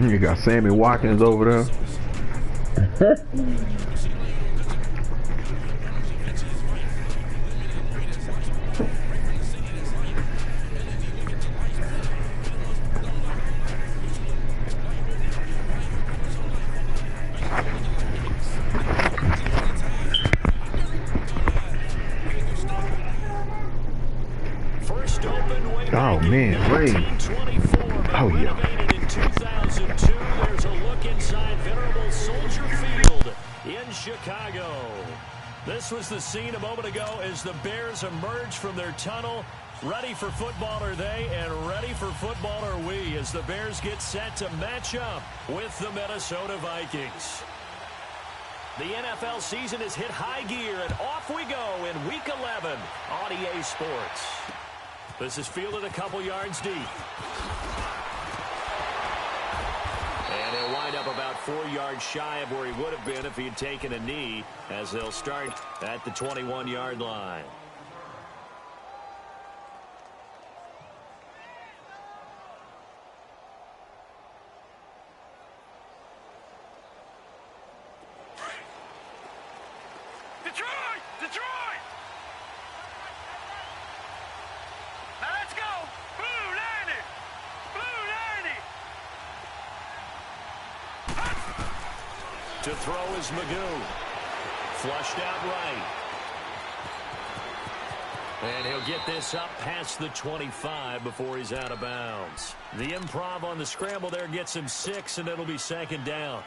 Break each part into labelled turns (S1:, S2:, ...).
S1: You got Sammy Watkins over there. Oh man, Ray. Oh yeah.
S2: In 2002, there's a look inside venerable Soldier Field in Chicago. This was the scene a moment ago as the Bears emerged from their tunnel. Ready for football are they, and ready for football are we, as the Bears get set to match up with the Minnesota Vikings. The NFL season has hit high gear, and off we go in Week 11 on EA Sports. This is fielded a couple yards deep. And he'll wind up about 4 yards shy of where he would have been if he had taken a knee, as they'll start at the 21-yard line. To throw is Magoo. Flushed out right. And he'll get this up past the 25 before he's out of bounds. The improv on the scramble there gets him 6, and it'll be second down.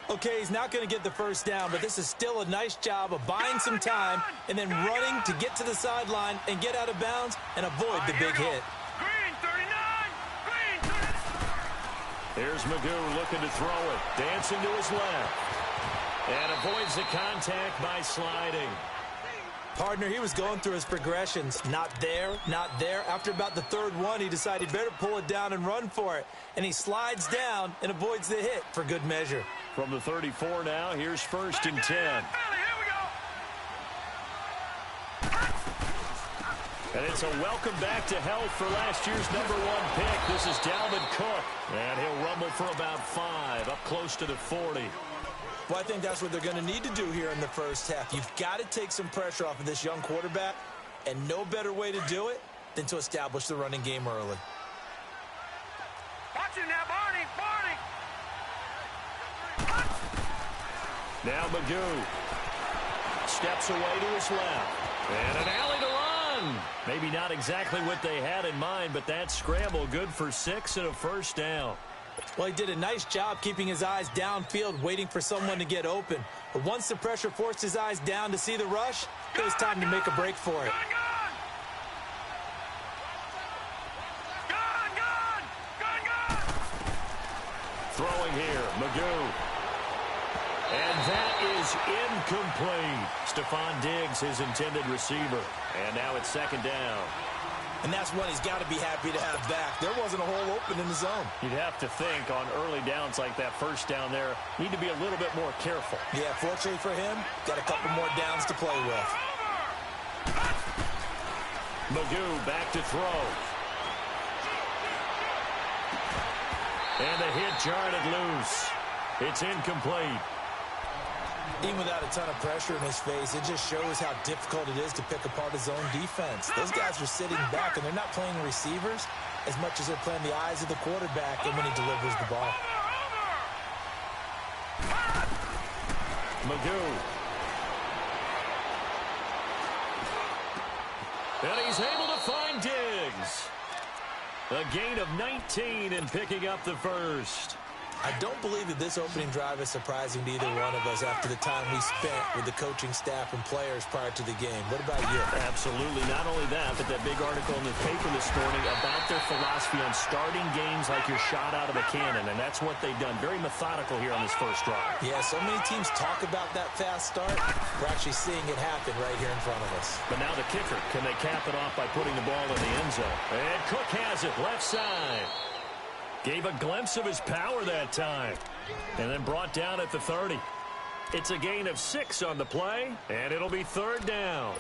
S3: Okay, he's not going to get the first down, but this is still a nice job of buying some time and then running to get to the sideline and get out of bounds and avoid the big hit.
S4: Green 39! Green 39!
S2: There's Magoo looking to throw it. Dancing to his left. And avoids the contact by sliding.
S3: Partner, he was going through his progressions. Not there, not there. After about the third one, he decided better pull it down and run for it. And he slides down and avoids the hit for good measure.
S2: From the 34 now, here's 1st and 10. And it's a welcome back to health for last year's #1 pick. This is Dalvin Cook. And he'll rumble for about 5, up close to the 40.
S3: Well, I think that's what they're going to need to do here in the first half. You've got to take some pressure off of this young quarterback, and no better way to do it than to establish the running game early.
S4: Watch him now, Barney!
S2: Now Magoo steps away to his left. And an alley to run. Maybe not exactly what they had in mind, but that scramble good for 6 and a first down.
S3: Well, he did a nice job keeping his eyes downfield, waiting for someone to get open. But once the pressure forced his eyes down to see the rush, it was time to make a break for it.
S2: Throwing here, Magoo. And that is incomplete. Stephon Diggs, his intended receiver. And now it's second down.
S3: And that's one he's got to be happy to have back. There wasn't a hole open in the zone.
S2: You'd have to think on early downs like that first down there, need to be a little bit more careful.
S3: Yeah, fortunately for him, got a couple more downs to play with.
S2: Magoo back to throw. And the hit jarred it loose. It's incomplete.
S3: Even without a ton of pressure in his face, it just shows how difficult it is to pick apart his own defense. Those guys are sitting back, and they're not playing receivers as much as they're playing the eyes of the quarterback and when he delivers the ball.
S2: Magoo. And he's able to find Diggs. A gain of 19 and picking up the first.
S3: I don't believe that this opening drive is surprising to either one of us after the time we spent with the coaching staff and players prior to the game. What about you?
S2: Absolutely. Not only that, but that big article in the paper this morning about their philosophy on starting games like you're shot out of a cannon, and that's what they've done. Very methodical here on this first drive.
S3: Yeah, so many teams talk about that fast start. We're actually seeing it happen right here in front of us.
S2: But now the kicker, can they cap it off by putting the ball in the end zone? And Cook has it, left side. Gave a glimpse of his power that time. And then brought down at the 30. It's a gain of 6 on the play, and it'll be third down.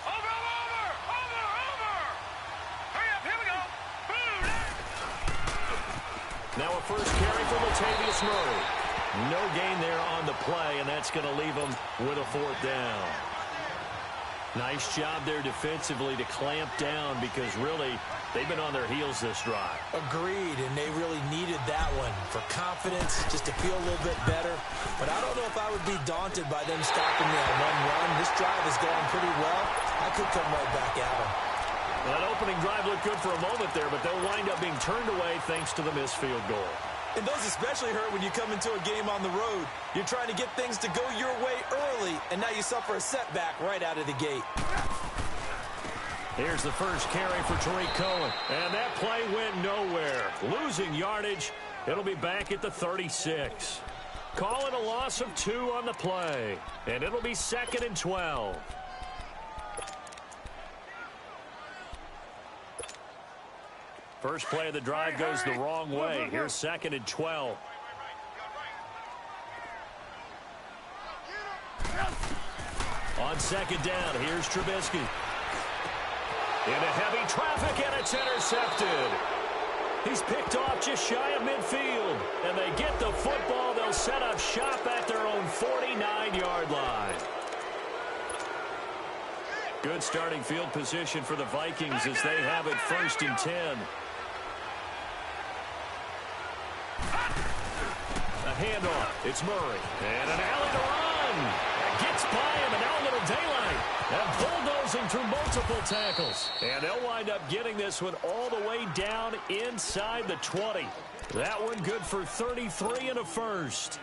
S4: Over!
S2: first carry for Latavius Murray. No gain there on the play, and that's going to leave him with a 4th down. Nice job there defensively to clamp down because really they've been on their heels this drive.
S3: Agreed, and they really needed that one for confidence, just to feel a little bit better. But I don't know if I would be daunted by them stopping me on one run. This drive is going pretty well. I could come right back at them.
S2: Well, that opening drive looked good for a moment there, but they'll wind up being turned away thanks to the missed field goal.
S3: And those especially hurt when you come into a game on the road. You're trying to get things to go your way early, and now you suffer a setback right out of the gate.
S2: Here's the first carry for Tariq Cohen. And that play went nowhere. Losing yardage. It'll be back at the 36. Call it a loss of 2 on the play. And it'll be 2nd and 12. First play of the drive goes the wrong way. Here's 2nd and 12. On 2nd down, here's Trubisky. Into heavy traffic, and it's intercepted. He's picked off just shy of midfield. And they get the football. They'll set up shop at their own 49-yard line. Good starting field position for the Vikings as they have it 1st and 10. A handoff. It's Murray. And an alley to run. Gets by him, and now a little daylight. And bulldozing through multiple tackles. And they'll wind up getting this one all the way down inside the 20. That one good for 33 and a first.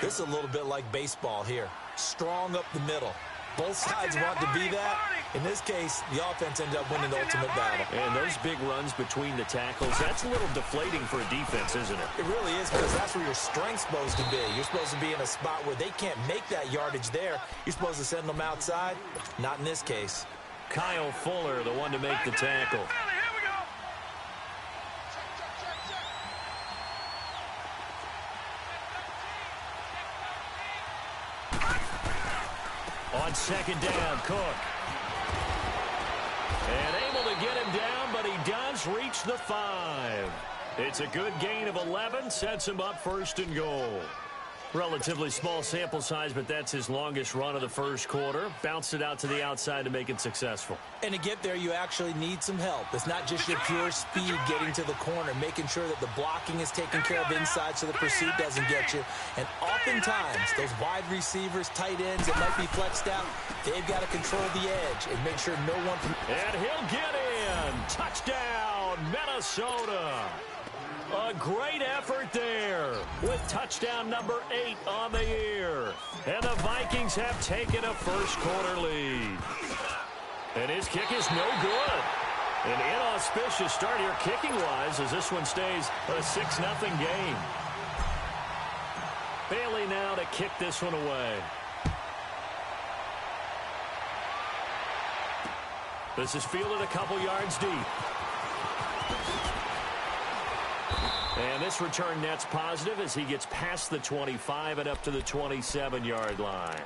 S3: This is a little bit like baseball here. Strong up the middle. Both sides want to be that. In this case, the offense ended up winning the ultimate battle.
S2: And those big runs between the tackles, that's a little deflating for a defense, isn't it?
S3: It really is, because that's where your strength's supposed to be. You're supposed to be in a spot where they can't make that yardage there. You're supposed to send them outside. Not in this case.
S2: Kyle Fuller, the one to make the tackle. On 2nd down, Cook. And able to get him down, but he does reach the 5. It's a good gain of 11, sets him up 1st and goal. Relatively small sample size, but that's his longest run of the first quarter. Bounced it out to the outside to make it successful.
S3: And to get there, you actually need some help. It's not just your pure speed getting to the corner, making sure that the blocking is taken care of inside so the pursuit doesn't get you. And oftentimes, those wide receivers, tight ends that might be flexed out, they've got to control the edge and make sure no one can...
S2: And he'll get in. Touchdown, Minnesota. A great effort there with touchdown number 8 on the year. And the Vikings have taken a first-quarter lead. And his kick is no good. An inauspicious start here kicking-wise as this one stays a 6-0 game. Bailey now to kick this one away. This is fielded a couple yards deep. And this return net's positive as he gets past the 25 and up to the 27-yard line.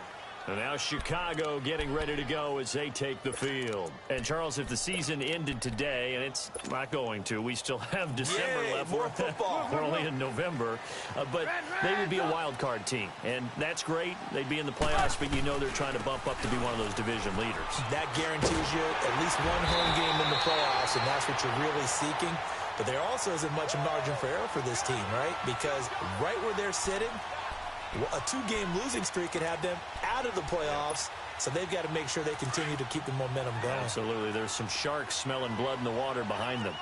S2: And now Chicago getting ready to go as they take the field. And, Charles, if the season ended today, and it's not going to, we still have December left.
S3: More football.
S2: We're only in November. But they would be a wild card team. And that's great. They'd be in the playoffs, but you know they're trying to bump up to be one of those division leaders.
S3: That guarantees you at least one home game in the playoffs, and that's what you're really seeking. But there also isn't much margin for error for this team, right? Because right where they're sitting, a 2-game losing streak could have them out of the playoffs, so they've got to make sure they continue to keep the momentum going.
S2: Absolutely. There's some sharks smelling blood in the water behind them.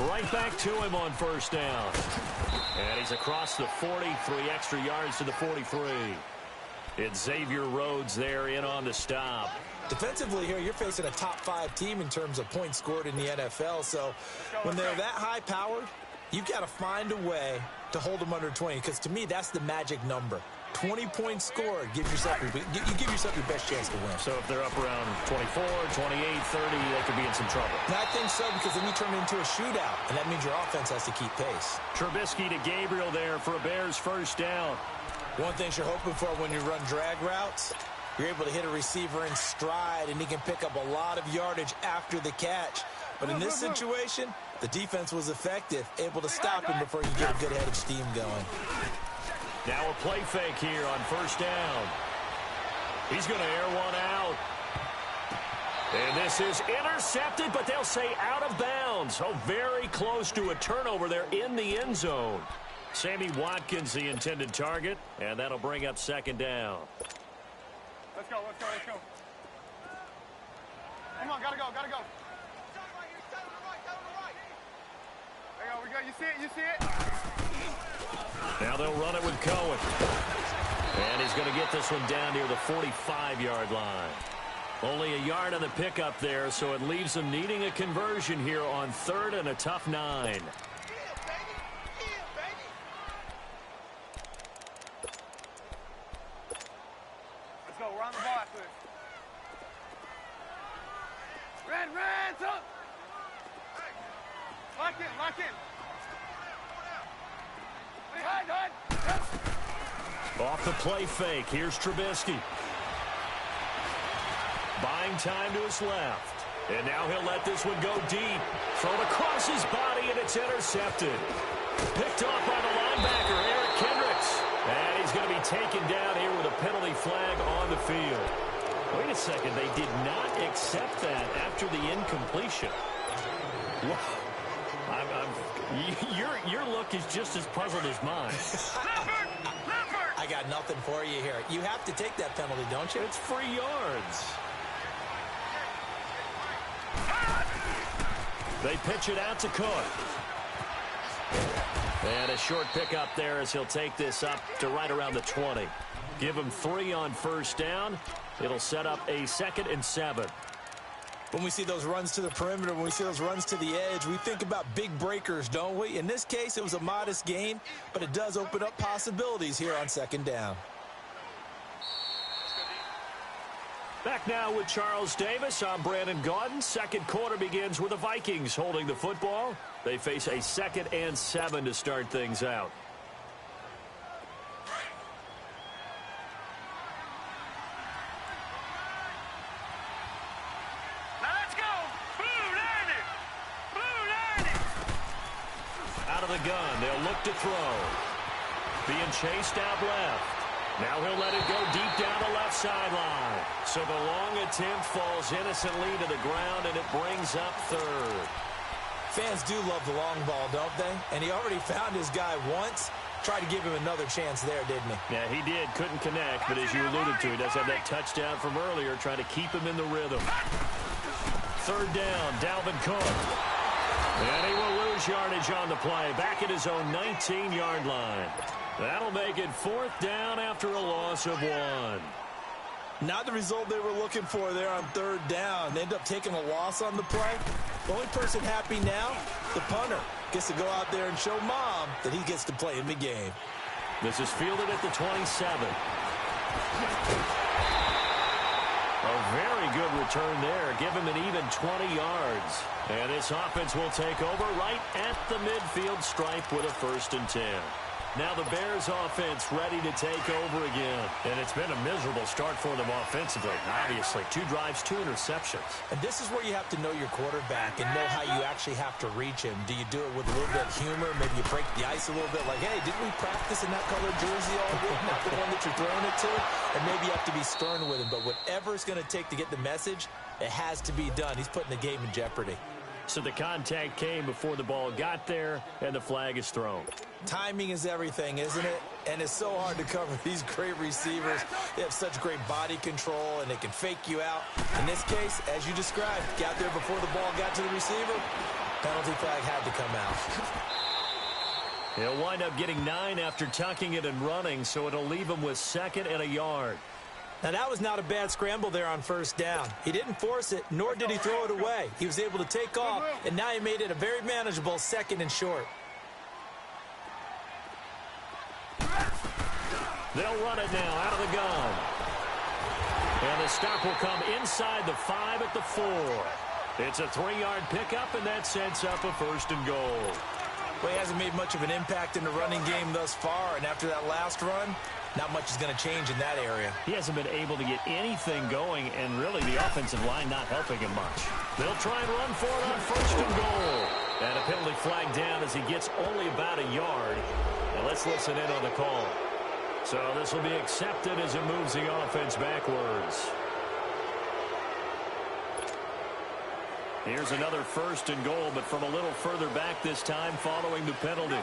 S2: Right back to him on first down. And he's across the 40, 3 extra yards to the 43. It's Xavier Rhodes there in on the stop.
S3: Defensively here, you're facing a top-5 team in terms of points scored in the NFL. So when they're that high-powered, you've got to find a way to hold them under 20. Because to me, that's the magic number. 20 points scored. You give yourself your best chance to win.
S2: So if they're up around 24, 28, 30, they could be in some trouble.
S3: And I think so, because then you turn it into a shootout. And that means your offense has to keep pace.
S2: Trubisky to Gabriel there for a Bears first down.
S3: One thing you're hoping for when you run drag routes, you're able to hit a receiver in stride, and he can pick up a lot of yardage after the catch. But in this situation, the defense was effective, able to stop him before he get a good head of steam going.
S2: Now a play fake here on first down. He's going to air one out. And this is intercepted, but they'll say out of bounds. Oh, very close to a turnover there in the end zone. Sammy Watkins, the intended target, and that'll bring up second down.
S5: Let's go. Come on, gotta go. There you go, you see it?
S2: Now they'll run it with Cohen. And he's going to get this one down near the 45-yard line. Only a yard on the pickup there, so it leaves them needing a conversion here on third and a tough 9.
S5: Let's go, we're on the ball after this. Red, up! Lock in. Hide.
S2: Off the play fake, here's Trubisky. Buying time to his left. And now he'll let this one go deep. Thrown across his body, and it's intercepted. Picked off by the linebacker, Eric Kendricks. And he's going to be taken down here with a penalty flag on the field. Wait a second, they did not accept that after the incompletion. Wow. Your look is just as puzzled as mine.
S3: I got nothing for you here. You have to take that penalty, don't you?
S2: It's free yards. They pitch it out to Cook. And a short pickup there as he'll take this up to right around the 20. Give him 3 on first down. It'll set up a 2nd and 7.
S3: When we see those runs to the perimeter, when we see those runs to the edge, we think about big breakers, don't we? In this case, it was a modest gain, but it does open up possibilities here on second down.
S2: Back now with Charles Davis. I'm Brandon Gaudin. Second quarter begins with the Vikings holding the football. They face a 2nd and 7 to start things out. Out of the gun, they'll look to throw. Being chased out left. Now he'll let it go deep down the left sideline. So the long attempt falls innocently to the ground, and it brings up third.
S3: Fans do love the long ball, don't they? And he already found his guy once. Tried to give him another chance there, didn't he?
S2: Yeah, he did. Couldn't connect, but as you alluded to, he does have that touchdown from earlier, trying to keep him in the rhythm. Third down, Dalvin Cook. And he will lose yardage on the play, back at his own 19-yard line. That'll make it 4th down after a loss of 1.
S3: Not the result they were looking for there on third down. They end up taking a loss on the play. The only person happy now, the punter, gets to go out there and show Mom that he gets to play in the game.
S2: This is fielded at the 27. A very good return there. Give him an even 20 yards. And this offense will take over right at the midfield stripe with a 1st and 10. Now the Bears offense ready to take over again. And it's been a miserable start for them offensively, obviously. 2 drives, 2 interceptions.
S3: And this is where you have to know your quarterback and know how you actually have to reach him. Do you do it with a little bit of humor? Maybe you break the ice a little bit like, hey, didn't we practice in that colored jersey all week? Not the one that you're throwing it to. And maybe you have to be stern with him. But whatever it's going to take to get the message, it has to be done. He's putting the game in jeopardy.
S2: So the contact came before the ball got there, and the flag is thrown.
S3: Timing is everything, isn't it? And it's so hard to cover these great receivers. They have such great body control, and they can fake you out. In this case, as you described, got there before the ball got to the receiver. Penalty flag had to come out.
S2: He'll wind up getting 9 after tucking it and running, so it'll leave him with 2nd and a yard.
S3: Now, that was not a bad scramble there on first down. He didn't force it, nor did he throw it away. He was able to take off, and now he made it a very manageable 2nd and short.
S2: They'll run it now out of the gun. And the stop will come inside the 5 at the 4. It's a 3-yard pickup, and that sets up a 1st and goal.
S3: Well, he hasn't made much of an impact in the running game thus far, and after that last run, not much is going to change in that area.
S2: He hasn't been able to get anything going, and really the offensive line not helping him much. They'll try and run for it on 1st and goal. And a penalty flag down as he gets only about a yard. Now let's listen in on the call. So this will be accepted as it moves the offense backwards. Here's another 1st and goal, but from a little further back this time following the penalty.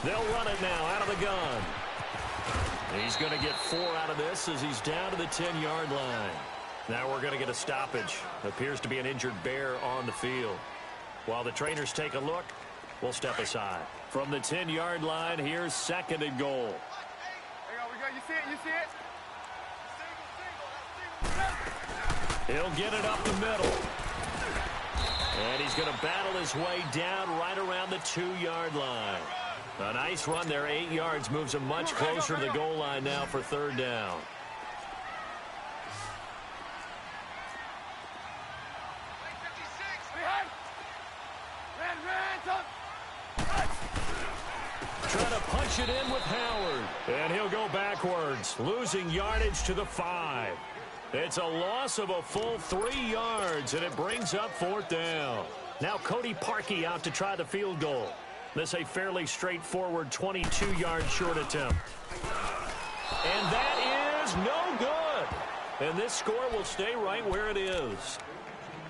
S2: They'll run it now out of the gun. He's going to get 4 out of this as he's down to the 10-yard line. Now we're going to get a stoppage. Appears to be an injured bear on the field. While the trainers take a look, we'll step aside. From the 10-yard line, here's 2nd and goal.
S5: There we go. You see it? You see it?
S2: He'll get it up the middle. And he's going to battle his way down right around the 2-yard line. A nice run there, 8 yards, moves him much closer to the goal line now for 3rd down. Trying to punch it in with Howard. And he'll go backwards, losing yardage to the 5. It's a loss of a full 3 yards, and it brings up 4th down. Now Cody Parkey out to try the field goal. This a fairly straightforward 22-yard short attempt. And that is no good. And this score will stay right where it is.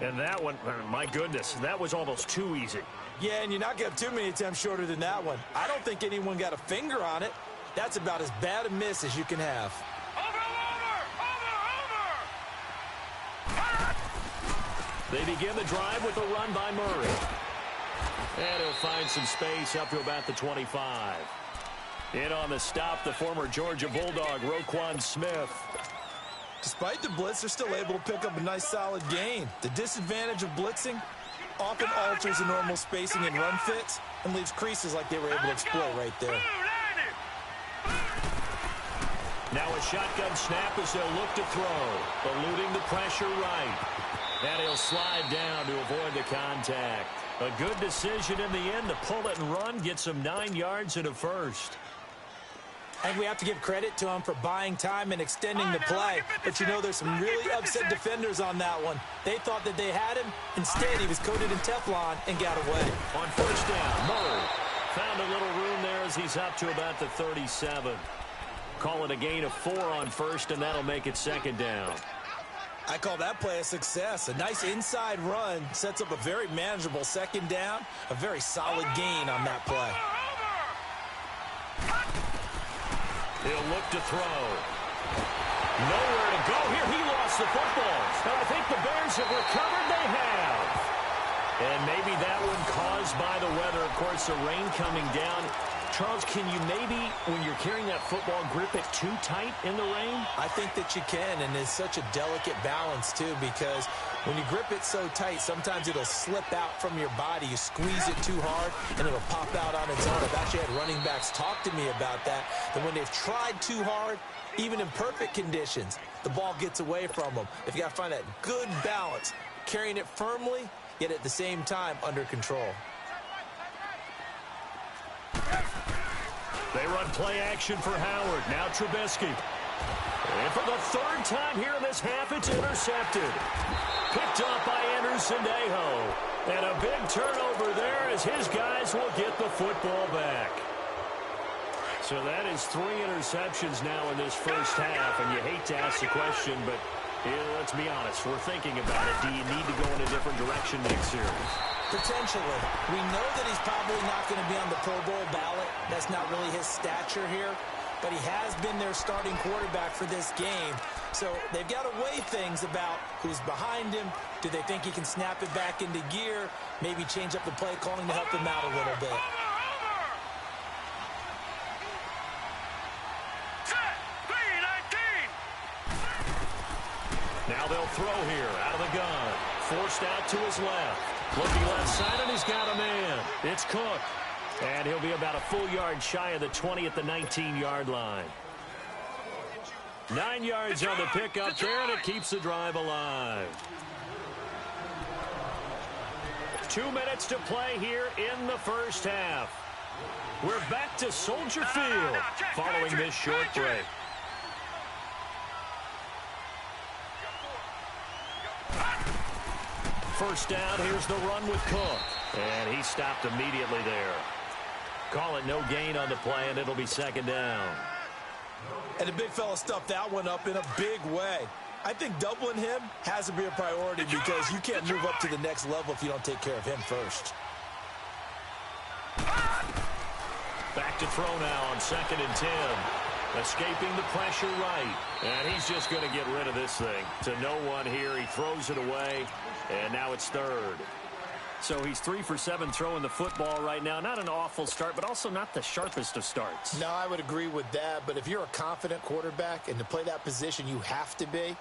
S2: And that one, my goodness, that was almost too easy.
S3: Yeah, and you're not going to have too many attempts shorter than that one. I don't think anyone got a finger on it. That's about as bad a miss as you can have.
S2: They begin the drive with a run by Murray. And he'll find some space up to about the 25. In on the stop, the former Georgia Bulldog, Roquan Smith.
S3: Despite the blitz, they're still able to pick up a nice solid gain. The disadvantage of blitzing often alters the normal spacing and run fits and leaves creases like they were able to exploit right there.
S2: Now a shotgun snap as they'll look to throw, eluding the pressure right. And he'll slide down to avoid the contact. A good decision in the end to pull it and run, gets him 9 yards and a 1st.
S3: I think we have to give credit to him for buying time and extending the play. But, you know, there's some really upset defenders on that one. They thought that they had him. Instead, he was coated in Teflon and got away.
S2: On 1st down, Murray found a little room there as he's up to about the 37. Call it a gain of 4 on 1st, and that'll make it 2nd down.
S3: I call that play a success. A nice inside run sets up a very manageable 2nd down. A very solid gain on that play.
S2: He'll look to throw. Nowhere to go here. He lost the football. And I think the Bears have recovered. They have. And maybe that one caused by the weather. Of course, the rain coming down. Charles, can you maybe, when you're carrying that football, grip it too tight in the rain?
S3: I think that you can, and it's such a delicate balance, too, because when you grip it so tight, sometimes it'll slip out from your body. You squeeze it too hard, and it'll pop out on its own. I've actually had running backs talk to me about that when they've tried too hard, even in perfect conditions, the ball gets away from them. If you got to find that good balance, carrying it firmly, yet at the same time under control.
S2: They run play action for Howard. Now Trubisky. And for the 3rd time here in this half, it's intercepted. Picked up by Anderson-Dejo. And a big turnover there as his guys will get the football back. So that is 3 interceptions now in this first half. And you hate to ask the question, but let's be honest. We're thinking about it. Do you need to go in a different direction next series?
S3: Potentially. We know that he's probably not going to be on the Pro Bowl ballot. That's not really his stature here. But he has been their starting quarterback for this game. So they've got to weigh things about who's behind him. Do they think he can snap it back into gear? Maybe change up the play calling to help him out a little bit.
S2: Now they'll throw here out of the gun. Forced out to his left. Looking left side, and he's got a man. It's Cook. And he'll be about a full yard shy of the 20 at the 19-yard line. 9 yards on the pickup there, and it keeps the drive alive. 2 minutes to play here in the first half. We're back to Soldier Field following this short break. First down, here's the run with Cook. And he stopped immediately there. Call it no gain on the play, and it'll be second down.
S3: And the big fella stuffed that one up in a big way. I think doubling him has to be a priority because you can't move up to the next level if you don't take care of him first.
S2: Back to throw now on 2nd and 10. Escaping the pressure right. And he's just going to get rid of this thing. To no one here. He throws it away. And now it's third. So he's 3 for 7 throwing the football right now. Not an awful start, but also not the sharpest of starts.
S3: No, I would agree with that. But if you're a confident quarterback and to play that position, you have to be.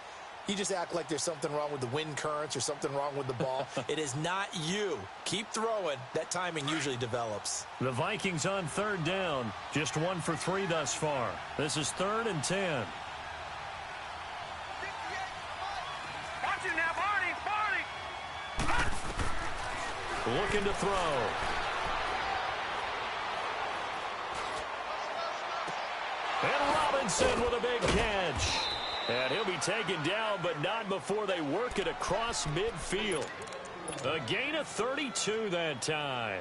S3: You just act like there's something wrong with the wind currents or something wrong with the ball. It is not you. Keep throwing. That timing usually develops.
S2: The Vikings on 3rd down. Just 1 for 3 thus far. This is 3rd and 10.
S4: Watch it now, Barney.
S2: Looking to throw. And Robinson with a big catch. And he'll be taken down, but not before they work it across midfield. A gain of 32 that time.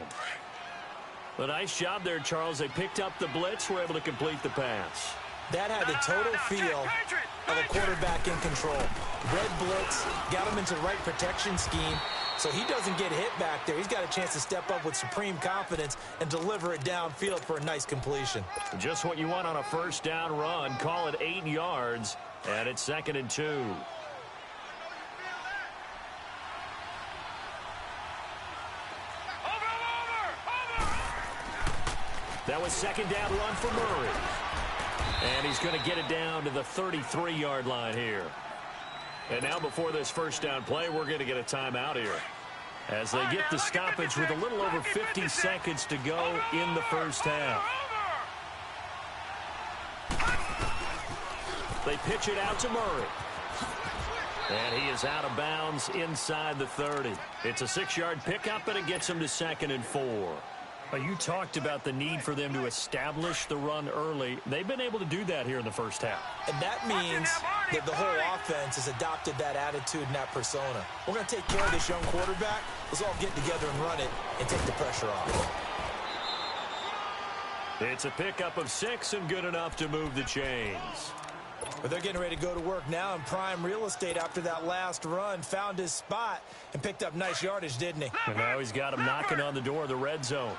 S2: A nice job there, Charles. They picked up the blitz, were able to complete the pass.
S3: That had the total feel of a quarterback in control. Red blitz, got him into the right protection scheme, so he doesn't get hit back there. He's got a chance to step up with supreme confidence and deliver it downfield for a nice completion.
S2: Just what you want on a first down run. Call it 8 yards, and it's 2nd and 2. That was 2nd down run for Murray. And he's going to get it down to the 33-yard line here. And now before this first down play, we're going to get a timeout here. As they get the stoppage with a little over 50 seconds to go in the first half. They pitch it out to Murray. And he is out of bounds inside the 30. It's a 6-yard pickup, and it gets him to 2nd and 4. You talked about the need for them to establish the run early. They've been able to do that here in the first half.
S3: And that means that the whole offense has adopted that attitude and that persona. We're going to take care of this young quarterback. Let's all get together and run it and take the pressure off.
S2: It's a pickup of 6 and good enough to move the chains.
S3: But they're getting ready to go to work now in prime real estate after that last run. Found his spot and picked up nice yardage, didn't he?
S2: And now he's got him knocking on the door of the red zone.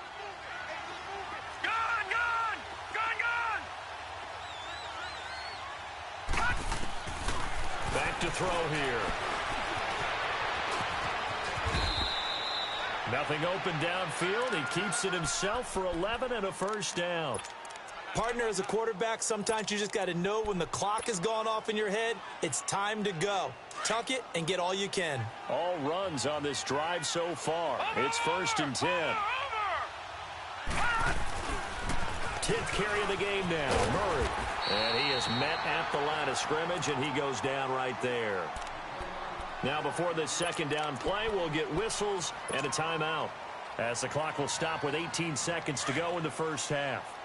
S2: Back to throw here. Nothing open downfield. He keeps it himself for 11 and a first down.
S3: Partner, as a quarterback, sometimes you just got to know when the clock has gone off in your head, it's time to go. Tuck it and get all you can.
S2: All runs on this drive so far. It's 1st and 10. 10th carry of the game now, Murray. And he is met at the line of scrimmage, and he goes down right there. Now before this 2nd down play, we'll get whistles and a timeout, as the clock will stop with 18 seconds to go in the first half.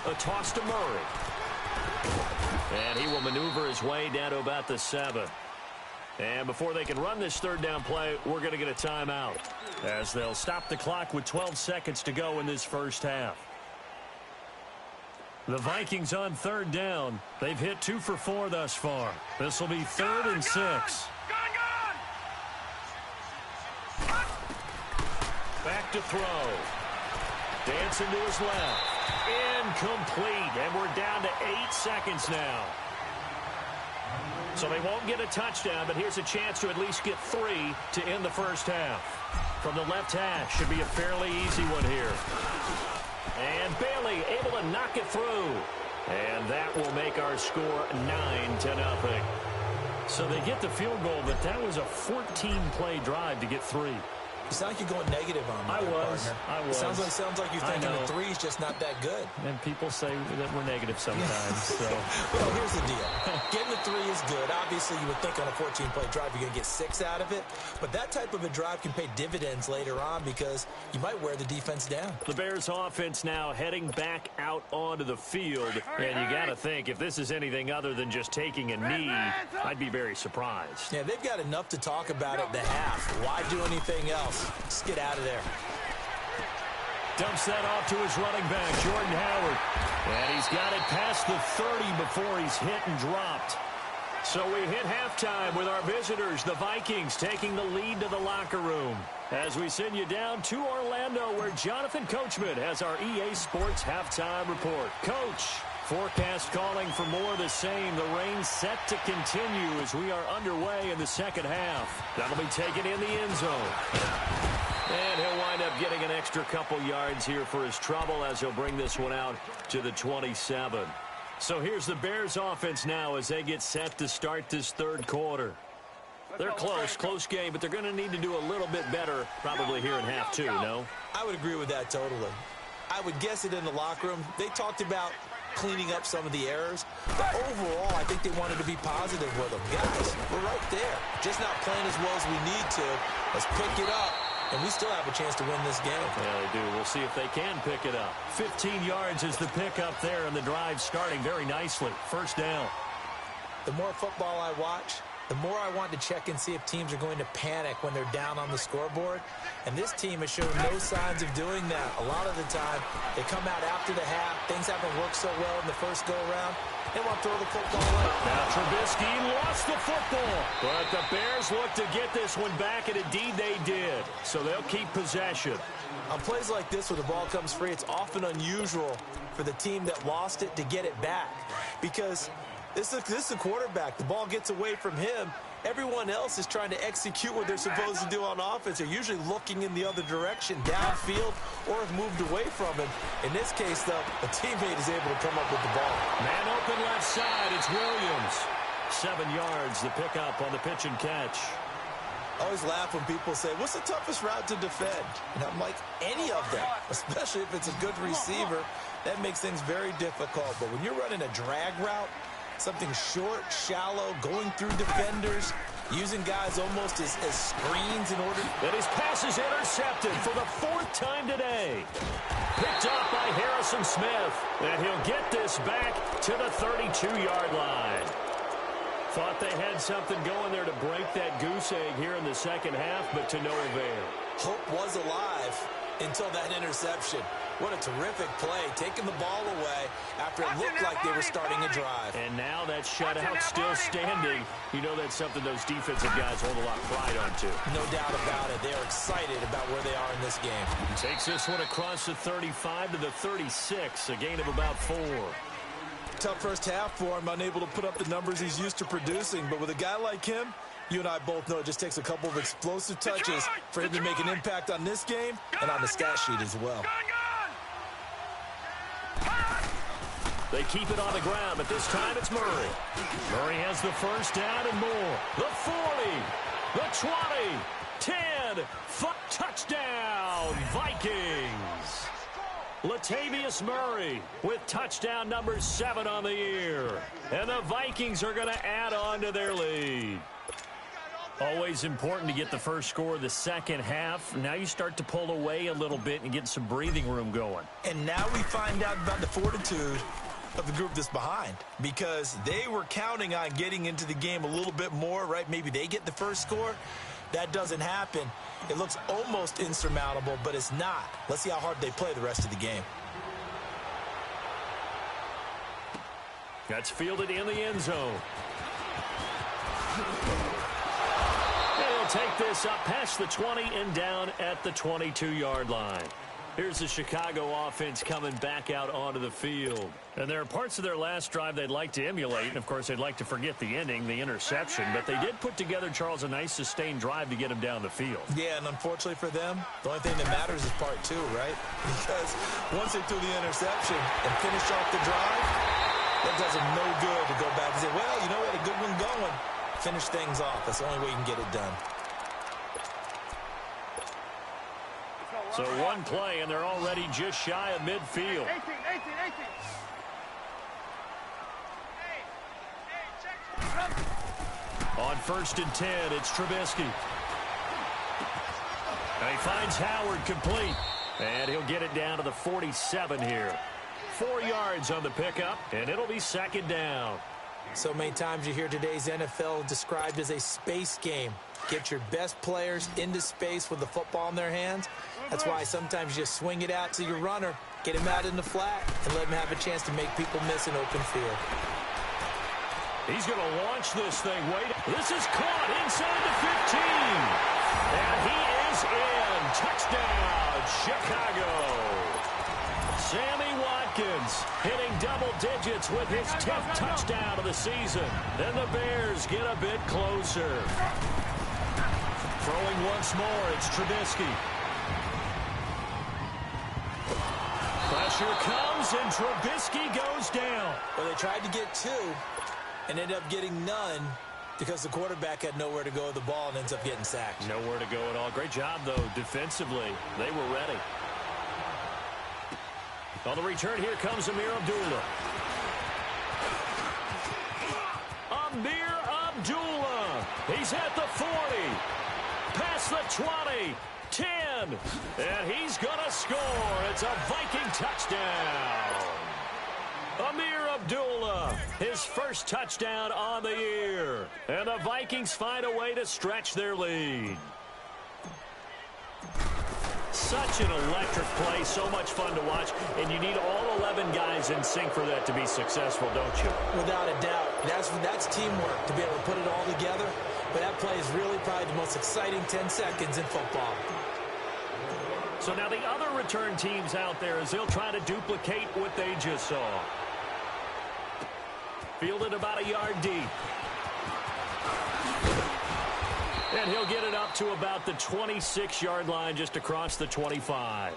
S2: A toss to Murray. And he will maneuver his way down to about the 7. And before they can run this 3rd down play, we're going to get a timeout, as they'll stop the clock with 12 seconds to go in this first half. The Vikings on 3rd down. They've hit 2 for 4 thus far. This will be 3rd and 6. Back to throw. Dancing to his left. Incomplete, and we're down to 8 seconds now. So they won't get a touchdown, but here's a chance to at least get 3 to end the first half. From the left hash, should be a fairly easy one here. And Bailey able to knock it through. And that will make our score 9-0. So they get the field goal, but that was a 14-play drive to get 3.
S3: You sound like you're going negative on me,
S2: I was.
S3: Sounds like you're thinking the three's just not that good.
S2: And people say that we're negative sometimes. So.
S3: Well, here's the deal. Getting the three is good. Obviously, you would think on a 14-play drive you're going to get 6 out of it. But that type of a drive can pay dividends later on because you might wear the defense down.
S2: The Bears offense now heading back out onto the field. And you got to think, if this is anything other than just taking a knee, I'd be very surprised.
S3: Yeah, they've got enough to talk about at the half. Why do anything else? Just get out of there.
S2: Dumps that off to his running back, Jordan Howard. And he's got it past the 30 before he's hit and dropped. So we hit halftime with our visitors, the Vikings, taking the lead to the locker room. As we send you down to Orlando, where Jonathan Coachman has our EA Sports halftime report. Coach, forecast calling for more of the same. The rain set to continue as we are underway in the second half. That'll be taken in the end zone. And he'll wind up getting an extra couple yards here for his trouble as he'll bring this one out to the 27. So here's the Bears offense now as they get set to start this third quarter. They're close game, but they're going to need to do a little bit better probably here in half two, no?
S3: I would agree with that totally. I would guess it in the locker room. They talked about cleaning up some of the errors, but overall, I think they wanted to be positive with them. Guys, we're right there. Just not playing as well as we need to. Let's pick it up. And we still have a chance to win this game.
S2: Yeah, they do. We'll see if they can pick it up. 15 yards is the pickup there, and the drive starting very nicely. First down.
S3: The more football I watch, the more I want to check and see if teams are going to panic when they're down on the scoreboard. And this team has shown no signs of doing that. A lot of the time, they come out after the half. Things haven't worked so well in the first go-around. They want to throw the football away.
S2: Now Trubisky lost the football. But the Bears look to get this one back, and indeed they did. So they'll keep possession.
S3: On plays like this where the ball comes free, it's often unusual for the team that lost it to get it back. Because this is a quarterback. The ball gets away from him. Everyone else is trying to execute what they're supposed to do on offense. They're usually looking in the other direction, downfield, or have moved away from him. In this case, though, a teammate is able to come up with the ball.
S2: Man open left side, it's Williams. 7 yards, the pickup on the pitch and catch.
S3: I always laugh when people say, what's the toughest route to defend? And I'm like, any of them, especially if it's a good receiver. That makes things very difficult. But when you're running a drag route, something short, shallow, going through defenders, using guys almost as screens in order.
S2: And his pass is intercepted for the 4th time today. Picked up by Harrison Smith. And he'll get this back to the 32-yard line. Thought they had something going there to break that goose egg here in the second half, but to no avail.
S3: Hope was alive until that interception. What a terrific play, taking the ball away after it looked like they were starting a drive.
S2: And now that shutout still standing. You know that's something those defensive guys hold a lot of pride onto.
S3: No doubt about it. They are excited about where they are in this game.
S2: Takes this one across the 35 to the 36, a gain of about 4.
S3: Tough first half for him, unable to put up the numbers he's used to producing. But with a guy like him, you and I both know it just takes a couple of explosive touches for him to make an impact on this game and on the stat sheet as well.
S2: They keep it on the ground, but this time it's Murray. Murray has the first down and more. The 40, the 20, 10, touchdown, Vikings. Latavius Murray with touchdown number 7 on the year. And the Vikings are going to add on to their lead. Always important to get the first score of the second half. Now you start to pull away a little bit and get some breathing room going.
S3: And now we find out about the fortitude of the group that's behind, because they were counting on getting into the game a little bit more, right? Maybe they get the first score. That doesn't happen. It looks almost insurmountable, but it's not. Let's see how hard they play the rest of the game.
S2: That's fielded in the end zone. They'll take this up past the 20 and down at the 22-yard line. Here's the Chicago offense coming back out onto the field. And there are parts of their last drive they'd like to emulate. And, of course, they'd like to forget the ending, the interception. But they did put together, Charles, a nice sustained drive to get them down the field.
S3: Yeah, and unfortunately for them, the only thing that matters is part 2, right? Because once they threw the interception and finished off the drive, that does them no good to go back and say, well, you know what, a good one going. Finish things off. That's the only way you can get it done.
S2: So one play, and they're already just shy of midfield.
S5: 18, 18, 18.
S2: On 1st and 10, it's Trubisky. And he finds Howard complete. And he'll get it down to the 47 here. 4 yards on the pickup, and it'll be 2nd down.
S3: So many times you hear today's NFL described as a space game. Get your best players into space with the football in their hands. That's why sometimes you just swing it out to your runner, get him out in the flat, and let him have a chance to make people miss an open field.
S2: He's going to launch this thing. Wait, this is caught inside the 15. And he is in. Touchdown, Chicago. Sammy Watkins hitting double digits with his 10th touchdown of the season. Then the Bears get a bit closer. Throwing once more, it's Trubisky. Pressure comes, and Trubisky goes down.
S3: Well, they tried to get 2 and ended up getting none because the quarterback had nowhere to go with the ball and ends up getting sacked.
S2: Nowhere to go at all. Great job, though, defensively. They were ready. On the return, here comes Amir Abdullah. Amir Abdullah. He's at the 40. Past the 20. 10. And he's going to score. It's a Viking touchdown. Amir Abdullah, his first touchdown on the year. And the Vikings find a way to stretch their lead. Such an electric play, so much fun to watch, and you need all 11 guys in sync for that to be successful, don't you?
S3: Without a doubt. That's teamwork to be able to put it all together. But that play is really probably the most exciting 10 seconds in football.
S2: So now the other return teams out there as they'll try to duplicate what they just saw. Fielded about a yard deep. And he'll get it up to about the 26-yard line just across the 25.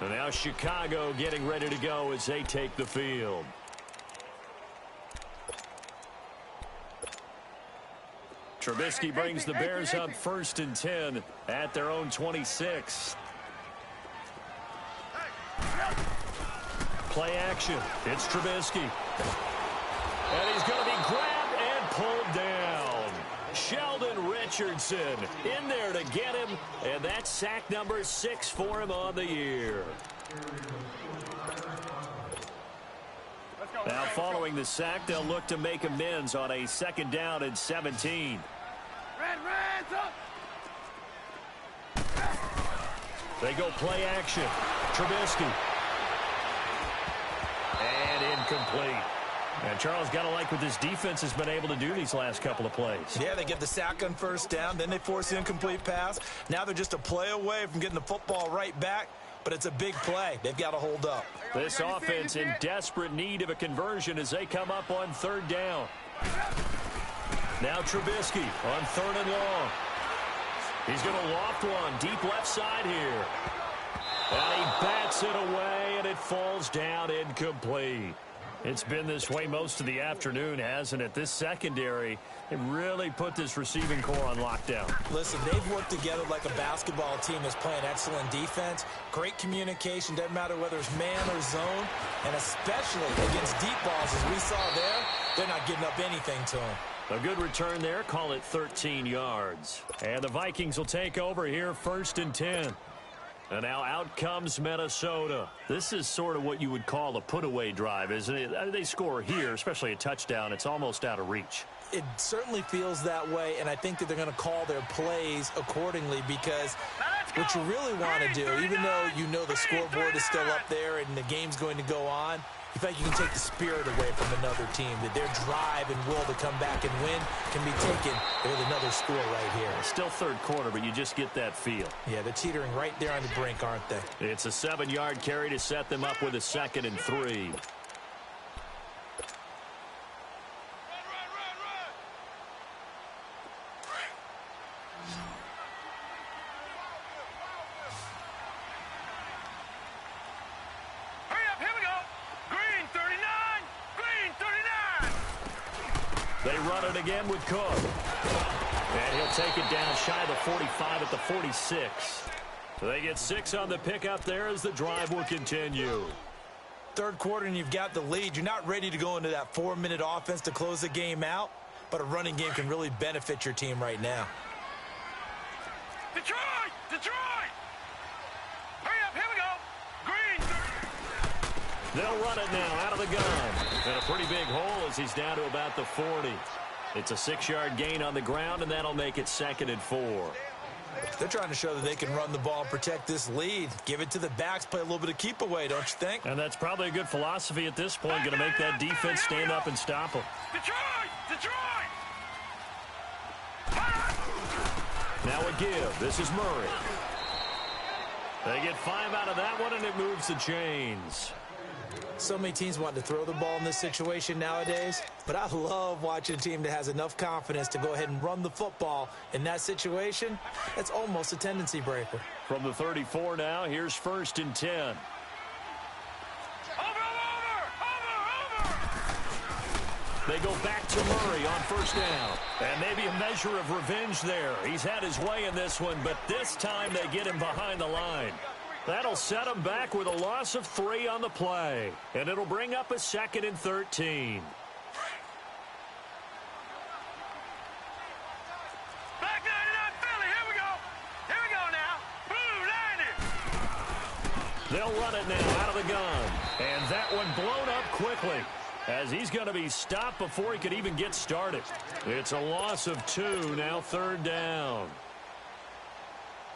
S2: And now Chicago getting ready to go as they take the field. Trubisky brings the Bears up 1st and 10 at their own 26. Play action. It's Trubisky. And he's going to be grabbed and pulled down. Sheldon Richardson in there to get him. And that's sack number 6 for him on the year. Now following the sack, they'll look to make amends on a 2nd down and 17. They go play action. Trubisky. And incomplete. And Charles, got to like what this defense has been able to do these last couple of plays.
S3: Yeah, they get the sack on 1st down, then they force the incomplete pass. Now they're just a play away from getting the football right back, but it's a big play. They've got to hold up.
S2: This offense in desperate need of a conversion as they come up on 3rd down. Now Trubisky on 3rd and long. He's going to loft one deep left side here. And he bats it away, and it falls down incomplete. It's been this way most of the afternoon, hasn't it? This secondary, it really put this receiving core on lockdown.
S3: Listen, they've worked together like a basketball team that's playing excellent defense. Great communication, doesn't matter whether it's man or zone. And especially against deep balls, as we saw there, they're not giving up anything to them.
S2: A good return there, call it 13 yards. And the Vikings will take over here 1st and 10. And now out comes Minnesota. This is sort of what you would call a put-away drive, isn't it? They score here, especially a touchdown. It's almost out of reach.
S3: It certainly feels that way, and I think that they're going to call their plays accordingly because what you really want to do, even though you know the scoreboard is still up there and the game's going to go on, you think you can take the spirit away from another team, that their drive and will to come back and win can be taken with another score right here.
S2: Still 3rd quarter, but you just get that feel.
S3: Yeah, they're teetering right there on the brink, aren't they?
S2: It's a 7-yard carry to set them up with a 2nd and 3. They run it again with Cook. And he'll take it down shy of the 45 at the 46. So they get 6 on the pickup there as the drive will continue.
S3: Third quarter and you've got the lead. You're not ready to go into that 4-minute offense to close the game out, but a running game can really benefit your team right now.
S4: Detroit! Detroit! Hurry up, here we go. Green.
S2: They'll run it now out of the gun. And a pretty big hole as he's down to about the 40. It's a 6-yard gain on the ground, and that'll make it 2nd and 4.
S3: They're trying to show that they can run the ball and protect this lead. Give it to the backs, play a little bit of keep away, don't you think?
S2: And that's probably a good philosophy at this point. Going to make that defense stand up and stop them.
S4: Detroit! Detroit!
S2: Now a give. This is Murray. They get 5 out of that one, and it moves the chains.
S3: So many teams want to throw the ball in this situation nowadays, but I love watching a team that has enough confidence to go ahead and run the football in that situation. That's almost a tendency breaker.
S2: From the 34 now, here's 1st and 10.
S4: Over!
S2: They go back to Murray on 1st down. And maybe a measure of revenge there. He's had his way in this one, but this time they get him behind the line. That'll set him back with a loss of 3 on the play. And it'll bring up a 2nd and 13.
S4: Back 99 Philly, here we go. Here we go now. Blue 90.
S2: They'll run it now out of the gun. And that one blown up quickly, as he's going to be stopped before he could even get started. It's a loss of 2, now 3rd down.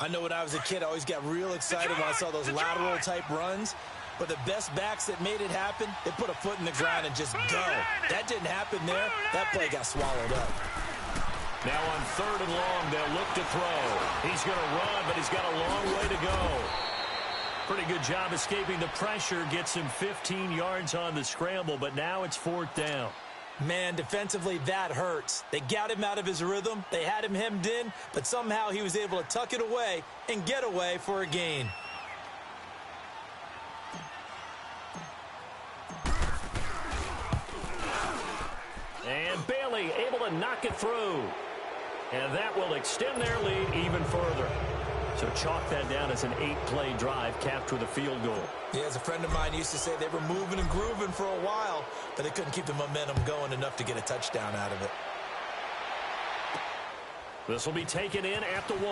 S3: I know when I was a kid, I always got real excited when I saw those lateral-type runs. But the best backs that made it happen, they put a foot in the ground and just go. That didn't happen there. That play got swallowed up.
S2: Now on 3rd and long, they'll look to throw. He's going to run, but he's got a long way to go. Pretty good job escaping the pressure. Gets him 15 yards on the scramble, but now it's 4th down.
S3: Man, defensively, that hurts. They got him out of his rhythm. They had him hemmed in, but somehow he was able to tuck it away and get away for a gain.
S2: And Bailey able to knock it through. And that will extend their lead even further. So chalk that down as an 8-play drive capped with a field goal.
S3: Yeah, as a friend of mine used to say, they were moving and grooving for a while, but they couldn't keep the momentum going enough to get a touchdown out of it.
S2: This will be taken in at the 1.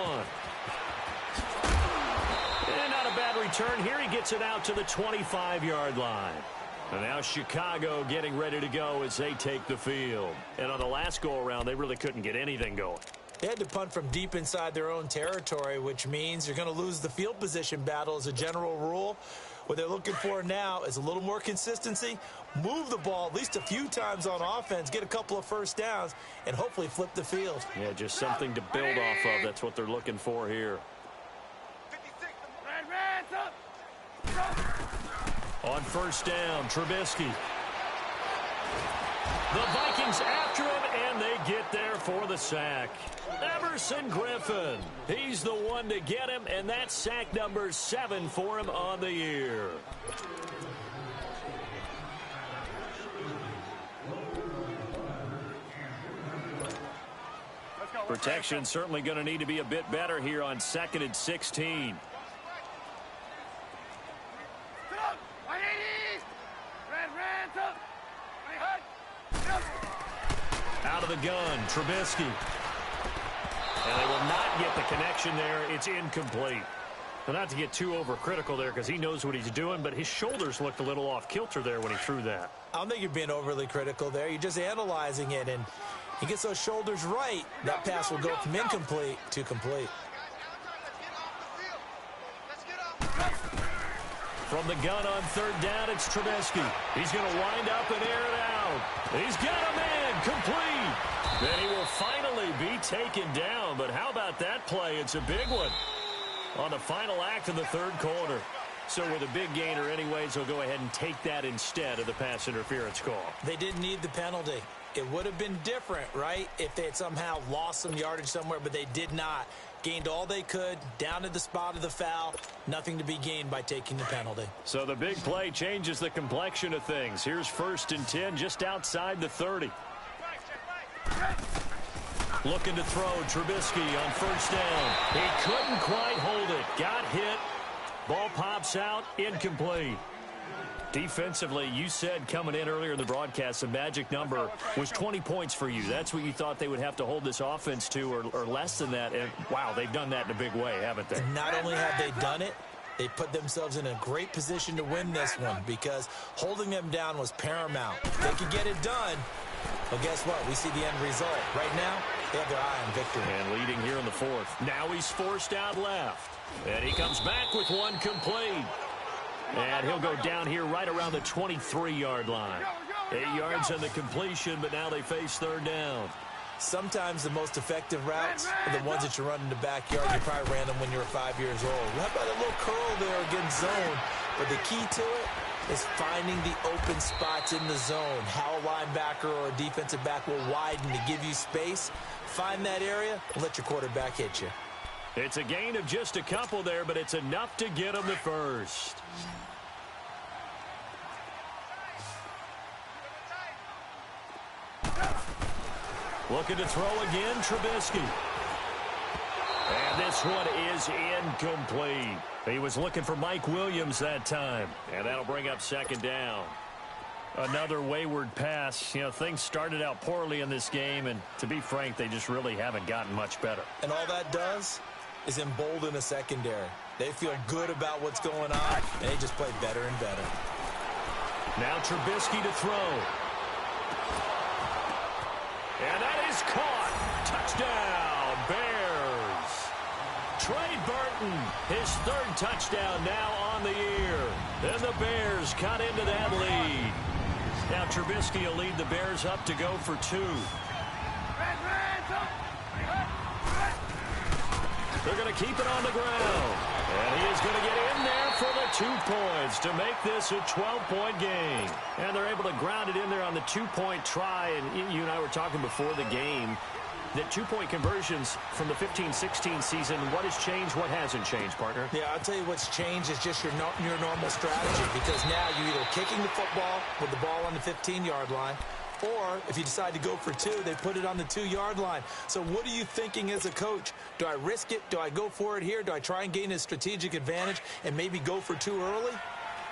S2: And not a bad return here. He gets it out to the 25-yard line. And now Chicago getting ready to go as they take the field. And on the last go-around, they really couldn't get anything going.
S3: They had to punt from deep inside their own territory, which means you're going to lose the field position battle as a general rule. What they're looking for now is a little more consistency, move the ball at least a few times on offense, get a couple of 1st downs, and hopefully flip the field.
S2: Yeah, just something to build off of. That's what they're looking for here.
S4: 56. Red,
S2: On 1st down, Trubisky. The Vikings after him, and they get there for the sack. Everson Griffin. He's the one to get him, and that's sack number 7 for him on the year. Protection certainly going to need to be a bit better here on 2nd and 16. Out of the gun, Trubisky. And they will not get the connection there. It's incomplete. Well, not to get too overcritical there because he knows what he's doing, but his shoulders looked a little off kilter there when he threw that.
S3: I don't think you're being overly critical there. You're just analyzing it, and he gets those shoulders right. That pass will go from incomplete to complete.
S2: From the gun on 3rd down, it's Trubisky. He's going to wind up and air it out. He's got a man complete. Then he will finally be taken down. But how about that play? It's a big one on the final act of the 3rd quarter. So with a big gainer anyways, he'll go ahead and take that instead of the pass interference call.
S3: They didn't need the penalty. It would have been different, right, if they had somehow lost some yardage somewhere, but they did not. Gained all they could, down to the spot of the foul. Nothing to be gained by taking the penalty.
S2: So the big play changes the complexion of things. Here's 1st and 10 just outside the 30. Looking to throw. Trubisky on first down. He couldn't quite hold it. Got hit. Ball pops out. Incomplete. Defensively, you said coming in earlier in the broadcast, the magic number was 20 points for you. That's what you thought they would have to hold this offense to, or less than that. And, wow, they've done that in a big way, haven't they?
S3: Not only have they done it, they put themselves in a great position to win this one because holding them down was paramount. They could get it done. Well, guess what? We see the end result. Right now, they have their eye on victory.
S2: And leading here in the fourth. Now he's forced out left. And he comes back with one complete. And he'll go down here right around the 23-yard line. 8 yards on the completion, but now they face third down.
S3: Sometimes the most effective routes are the ones that you run in the backyard. You probably ran them when you were 5 years old. How about a little curl there against zone? But the key to it is finding the open spots in the zone. How a linebacker or a defensive back will widen to give you space. Find that area and let your quarterback hit you.
S2: It's a gain of just a couple there, but it's enough to get them the first. Looking to throw again, Trubisky. And this one is incomplete. He was looking for Mike Williams that time. And that'll bring up second down. Another wayward pass. You know, things started out poorly in this game, and to be frank, they just really haven't gotten much better.
S3: And all that does is embolden a secondary. They feel good about what's going on, and they just play better and better.
S2: Now Trubisky to throw. And that is caught. Touchdown, Bears. Trey Burton, his third touchdown now on the year. Then the Bears cut into that lead. Now Trubisky will lead the Bears up to go for two. They're going to keep it on the ground. And he is going to get in there for the 2 points to make this a 12-point game. And they're able to ground it in there on the 2-point try. And you and I were talking before the game that 2-point conversions from the 15-16 season, what has changed, what hasn't changed, partner?
S3: Yeah, I'll tell you what's changed is just your normal strategy, because now you're either kicking the football with the ball on the 15-yard line, or if you decide to go for two, they put it on the 2-yard line. So what are you thinking as a coach? Do I risk it? Do I go for it here? Do I try and gain a strategic advantage and maybe go for two early?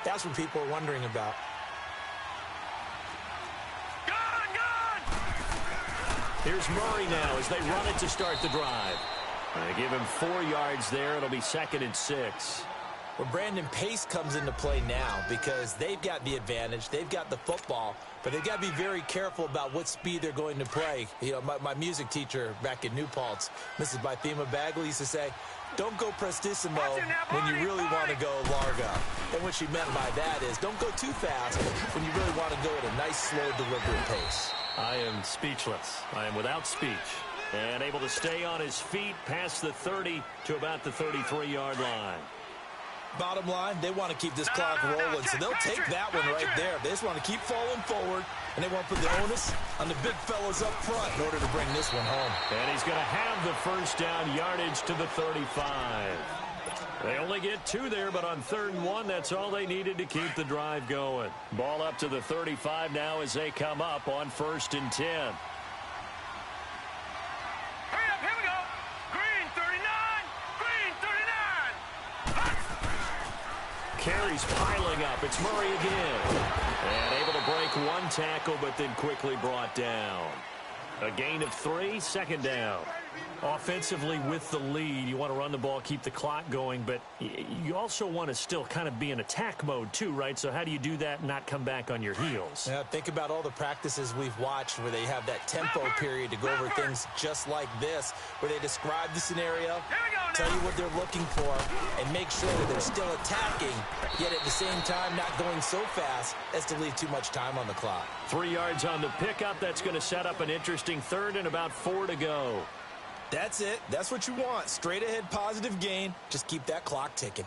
S3: That's what people are wondering about.
S2: Here's Murray now as they run it to start the drive. They give him 4 yards there. It'll be 2nd and 6.
S3: Well, Brandon, pace comes into play now because they've got the advantage. They've got the football, but they've got to be very careful about what speed they're going to play. You know, my music teacher back in New Paltz, Mrs. Bythema Bagley, used to say, don't go prestissimo when you really want to go largo. And what she meant by that is don't go too fast when you really want to go at a nice, slow, deliberate pace.
S2: I am speechless. I am without speech. And able to stay on his feet past the 30 to about the 33-yard line.
S3: Bottom line, they want to keep this clock rolling, so they'll take that one right there. They just want to keep falling forward, and they want to put the onus on the big fellas up front in order to bring this one home.
S2: And he's going to have the first down yardage to the 35. They only get 2 there, but on 3rd and 1, that's all they needed to keep the drive going. Ball up to the 35 now as they come up on 1st and 10.
S4: Hurry up, here we go. Green 39, green 39.
S2: Carries piling up. It's Murray again. And able to break 1 tackle, but then quickly brought down. A gain of 3, 2nd down. Offensively with the lead, you want to run the ball, keep the clock going, but you also want to still kind of be in attack mode too, right? So how do you do that and not come back on your heels?
S3: Yeah, think about all the practices we've watched where they have that tempo period to go over things just like this, where they describe the scenario, tell you what they're looking for, and make sure that they're still attacking, yet at the same time not going so fast as to leave too much time on the clock.
S2: 3 yards on the pickup. That's going to set up an interesting 3rd and about 4 to go.
S3: That's it. That's what you want. Straight ahead positive gain. Just keep that clock ticking.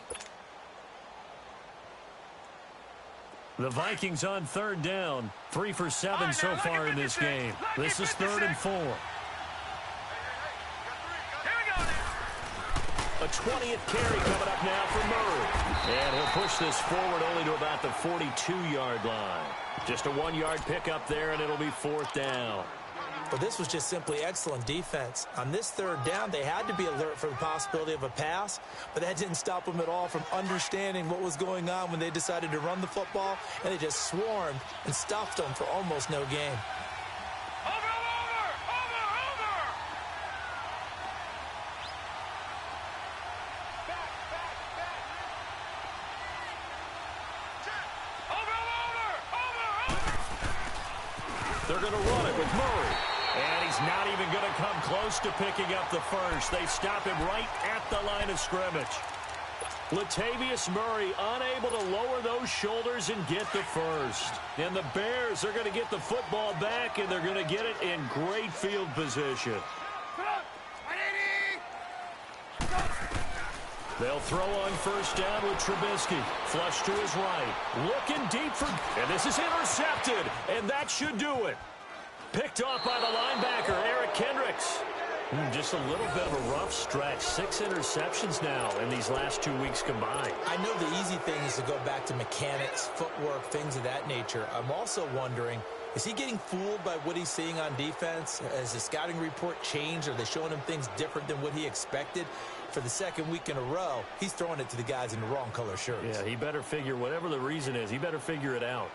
S2: The Vikings on 3rd down. 3 for 7 so far in this game. This is 3rd and 4. A 20th carry coming up now for Murray. And he'll push this forward only to about the 42-yard line. Just a 1-yard pickup there, and it'll be 4th down.
S3: But this was just simply excellent defense. On this third down, they had to be alert for the possibility of a pass, but that didn't stop them at all from understanding what was going on when they decided to run the football, and they just swarmed and stuffed them for almost no gain.
S2: They're going to run it with Murray. And he's not even going to come close to picking up the first. They stop him right at the line of scrimmage. Latavius Murray unable to lower those shoulders and get the first. And the Bears are going to get the football back, and they're going to get it in great field position. They'll throw on first down with Trubisky. Flush to his right. Looking deep for... And this is intercepted. And that should do it. Picked off by the linebacker, Eric Kendricks. Just a little bit of a rough stretch. 6 interceptions now in these last 2 weeks combined.
S3: I know the easy thing is to go back to mechanics, footwork, things of that nature. I'm also wondering, is he getting fooled by what he's seeing on defense? Has the scouting report changed? Are they showing him things different than what he expected? For the second week in a row, he's throwing it to the guys in the wrong color shirts.
S2: Yeah, he better figure, whatever the reason is, he better figure it out.